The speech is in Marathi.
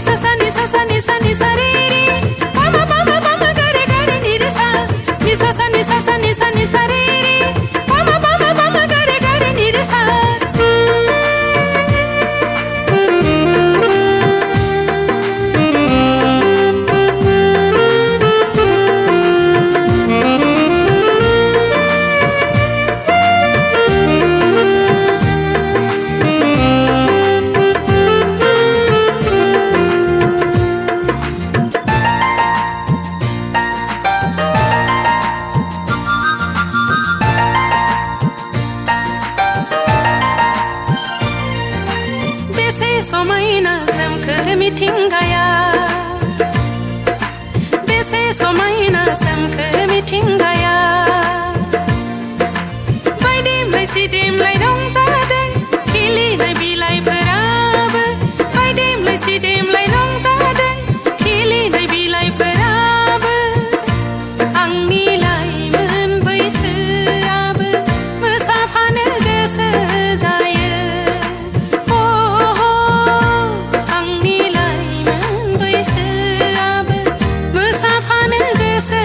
sa sa ni sa sa ni sa ni sa re re pa ma pa ma pa ma ga re ni re sa ni sa sa ni sa sa ni sa ni sa re re pa ma pa ma pa ma ga re ni re sa समायना सोमखोर मिथिंगाया बेसे समायना सोमखोर मिथिंगाया बायदेमलाय सिदेमलाय रंजादों खिलिनाय बिलाइफोराबो बायदेमलाय सिदेमलाय रंजादों खिलिनाय बिलाइफोराबो आंनि लाइमोन बैसोआबो मोसाफानो गोसो जायो मोसाफानो गोसो